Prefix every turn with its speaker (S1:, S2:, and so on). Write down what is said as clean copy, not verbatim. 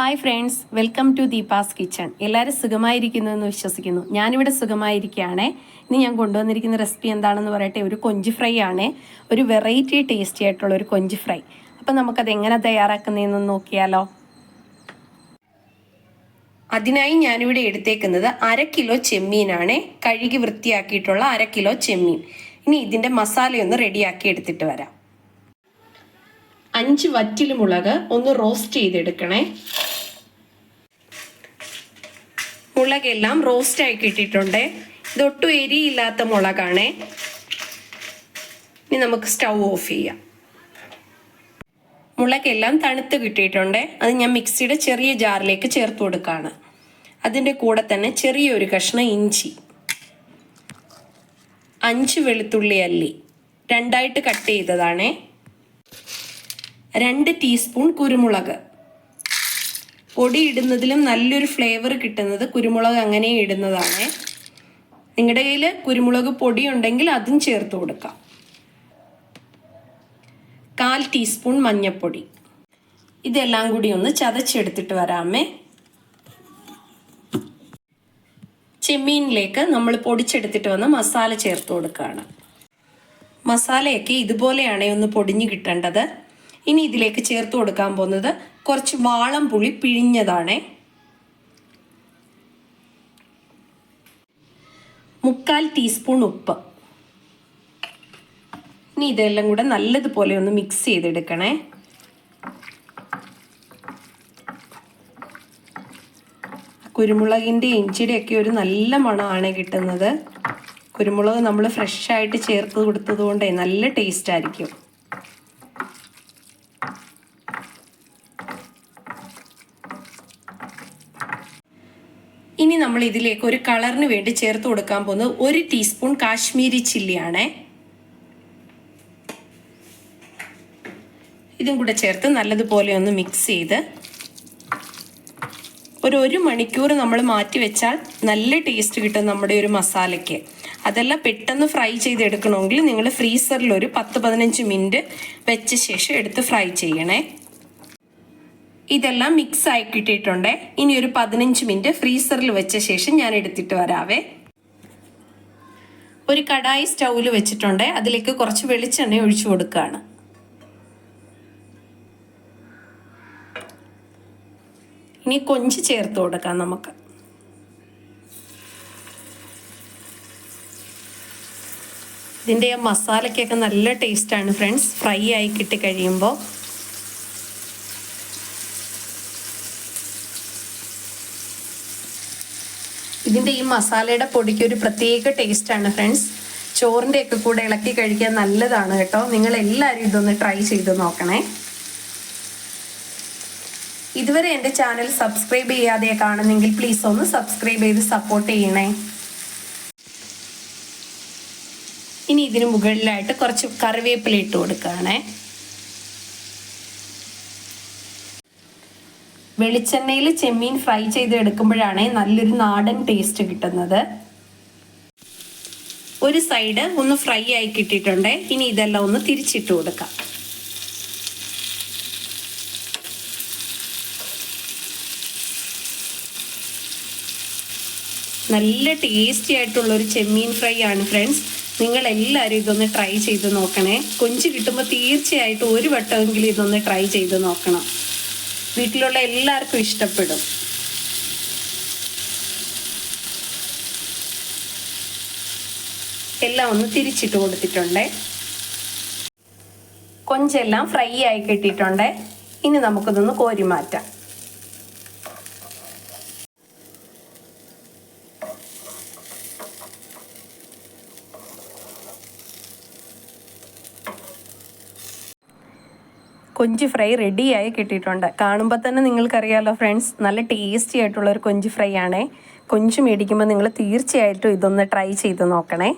S1: Hi friends, welcome to Deepa's kitchen. എല്ലാവരും സുഖമായിരിക്കുന്നു എന്ന് വിശ്വസിക്കുന്നു. ഞാനിവിടെ സുഖമായിരിക്കുകയാണ്. ഇനി ഞാൻ കൊണ്ടുവന്നിരിക്കുന്ന റെസിപ്പി എന്താണെന്ന് പറയട്ടെ. ഒരു കൊഞ്ച് ഫ്രൈ ആണ്. ഒരു വെറൈറ്റി ടേസ്റ്റി ആയിട്ടുള്ള ഒരു കൊഞ്ച് ഫ്രൈ. അപ്പം നമുക്കത് എങ്ങനെ തയ്യാറാക്കുന്നതെന്ന് നോക്കിയാലോ. അതിനായി ഞാനിവിടെ എടുത്തേക്കുന്നത് 1/2 കിലോ ചെമ്മീനാണ്. കഴുകി വൃത്തിയാക്കിയിട്ടുള്ള 1/2 കിലോ ചെമ്മീൻ. ഇനി ഇതിൻ്റെ മസാലയൊന്ന് റെഡിയാക്കി എടുത്തിട്ട് വരാം. 5 വറ്റൽമുളക് ഒന്ന് റോസ്റ്റ് ചെയ്തെടുക്കണേ. മുളകെല്ലാം റോസ്റ്റായി കിട്ടിയിട്ടുണ്ട്. ഇതൊട്ടും എരിയില്ലാത്ത മുളകാണ്. ഇനി നമുക്ക് സ്റ്റൗ ഓഫ് ചെയ്യാം. മുളകെല്ലാം തണുത്ത് കിട്ടിയിട്ടുണ്ട്. അത് ഞാൻ മിക്സിയുടെ ചെറിയ ജാറിലേക്ക് ചേർത്ത് കൊടുക്കുകയാണ്. അതിൻ്റെ കൂടെ തന്നെ ചെറിയൊരു കഷ്ണം ഇഞ്ചി, 5 വെളുത്തുള്ളി അല്ലി 2ആയിട്ട് കട്ട് ചെയ്തതാണ്, 2 ടീസ്പൂൺ കുരുമുളക്. പൊടി ഇടുന്നതിലും നല്ലൊരു ഫ്ലേവർ കിട്ടുന്നത് കുരുമുളക് അങ്ങനെ ഇടുന്നതാണ്. നിങ്ങളുടെ കയ്യിൽ കുരുമുളക് പൊടി ഉണ്ടെങ്കിൽ അതും ചേർത്ത് കൊടുക്കാം. 1/4 ടീസ്പൂൺ മഞ്ഞൾപ്പൊടി. ഇതെല്ലാം കൂടി ഒന്ന് ചതച്ചെടുത്തിട്ട് വരാമേ. ചെമ്മീനിലേക്ക് നമ്മൾ പൊടിച്ചെടുത്തിട്ട് വന്ന മസാല ചേർത്ത് കൊടുക്കുകയാണ്. മസാലയൊക്കെ ഇതുപോലെയാണ് ഒന്ന് പൊടിഞ്ഞു കിട്ടേണ്ടത്. ഇനി ഇതിലേക്ക് ചേർത്ത് കൊടുക്കാൻ പോകുന്നത് കുറച്ച് വാളം പുളി പിഴിഞ്ഞതാണ്, 1/4 ടീസ്പൂൺ ഉപ്പ്. ഇനി ഇതെല്ലാം കൂടെ നല്ലതുപോലെ ഒന്ന് മിക്സ് ചെയ്തെടുക്കണേ. കുരുമുളകിൻ്റെ ഇഞ്ചിയുടെയൊക്കെ ഒരു നല്ല മണമാണ് കിട്ടുന്നത്. കുരുമുളക് നമ്മൾ ഫ്രഷായിട്ട് ചേർത്ത് കൊടുത്തത് കൊണ്ടേ നല്ല ടേസ്റ്റ് ആയിരിക്കും. ഇനി നമ്മൾ ഇതിലേക്ക് ഒരു കളറിന് വേണ്ടി ചേർത്ത് കൊടുക്കാൻ പോകുന്നത് 1 ടീസ്പൂൺ കാശ്മീരി ചില്ലിയാണ്. ഇതും കൂടെ ചേർത്ത് നല്ലതുപോലെ ഒന്ന് മിക്സ് ചെയ്ത് ഒരു 1 മണിക്കൂർ നമ്മൾ മാറ്റി വെച്ചാൽ നല്ല ടേസ്റ്റ് കിട്ടും നമ്മുടെ ഒരു മസാലയ്ക്ക്. അതെല്ലാം പെട്ടെന്ന് ഫ്രൈ ചെയ്തെടുക്കണമെങ്കിൽ നിങ്ങൾ ഫ്രീസറിൽ ഒരു 10-15 മിനിറ്റ് വെച്ച ശേഷം എടുത്ത് ഫ്രൈ ചെയ്യണേ. ഇതെല്ലാം മിക്സ് ആയി കിട്ടിയിട്ടുണ്ട്. ഇനി ഒരു 15 മിനിറ്റ് ഫ്രീസറിൽ വെച്ച ശേഷം ഞാൻ എടുത്തിട്ട് വരാവേ. ഒരു കടായി സ്റ്റൗവിൽ വെച്ചിട്ടുണ്ട്. അതിലേക്ക് കുറച്ച് വെളിച്ചെണ്ണ ഒഴിച്ചു കൊടുക്കുകയാണ്. ഇനി കൊഞ്ച് ചേർത്ത് കൊടുക്കാം നമുക്ക്. ഇതിൻ്റെ മസാലയ്ക്കൊക്കെ നല്ല ടേസ്റ്റാണ് ഫ്രണ്ട്സ്, ഫ്രൈ ആയി കിട്ടിക്കഴിയുമ്പോൾ. ഇതിൻ്റെ ഈ മസാലയുടെ പൊടിക്ക് ഒരു പ്രത്യേക ടേസ്റ്റാണ് ഫ്രണ്ട്സ്. ചോറിൻ്റെയൊക്കെ കൂടെ ഇളക്കി കഴിക്കാൻ നല്ലതാണ് കേട്ടോ. നിങ്ങൾ എല്ലാവരും ഇതൊന്ന് ട്രൈ ചെയ്ത് നോക്കണേ. ഇതുവരെ എൻ്റെ ചാനൽ സബ്സ്ക്രൈബ് ചെയ്യാതെ കാണുന്നെങ്കിൽ പ്ലീസ് ഒന്ന് സബ്സ്ക്രൈബ് ചെയ്ത് സപ്പോർട്ട് ചെയ്യണേ. ഇനി ഇതിന് മുകളിലായിട്ട് കുറച്ച് കറിവേപ്പില ഇട്ട് കൊടുക്കുകയാണേ. വെളിച്ചെണ്ണയിൽ ചെമ്മീൻ ഫ്രൈ ചെയ്ത് എടുക്കുമ്പോഴാണ് നല്ലൊരു നാടൻ ടേസ്റ്റ് കിട്ടുന്നത്. ഒരു സൈഡ് ഒന്ന് ഫ്രൈ ആയി കിട്ടിയിട്ടുണ്ട്. ഇനി ഇതെല്ലാം ഒന്ന് തിരിച്ചിട്ട് കൊടുക്കാം. നല്ല ടേസ്റ്റി ആയിട്ടുള്ളൊരു ചെമ്മീൻ ഫ്രൈ ആണ് ഫ്രണ്ട്സ്. നിങ്ങൾ എല്ലാവരും ഇതൊന്ന് ട്രൈ ചെയ്ത് നോക്കണേ. കൊഞ്ച് കിട്ടുമ്പോൾ തീർച്ചയായിട്ടും ഒരു വട്ടമെങ്കിലും ഇതൊന്ന് ട്രൈ ചെയ്ത് നോക്കണം. വീട്ടിലുള്ള എല്ലാവർക്കും ഇഷ്ടപ്പെടും. എല്ലാം ഒന്ന് തിരിച്ചിട്ട് കൊടുത്തിട്ടുണ്ട്. കൊഞ്ചെല്ലാം ഫ്രൈ ആയി കിട്ടിയിട്ടുണ്ട്. ഇനി നമുക്കിതൊന്ന് കോരി മാറ്റാം. കൊഞ്ച് ഫ്രൈ റെഡിയായി കിട്ടിയിട്ടുണ്ട്. കാണുമ്പോൾ തന്നെ നിങ്ങൾക്കറിയാമല്ലോ ഫ്രണ്ട്സ്, നല്ല ടേസ്റ്റി ആയിട്ടുള്ളൊരു കൊഞ്ച് ഫ്രൈ ആണ്. കൊഞ്ച് മേടിക്കുമ്പോൾ നിങ്ങൾ തീർച്ചയായിട്ടും ഇതൊന്ന് ട്രൈ ചെയ്ത് നോക്കണേ.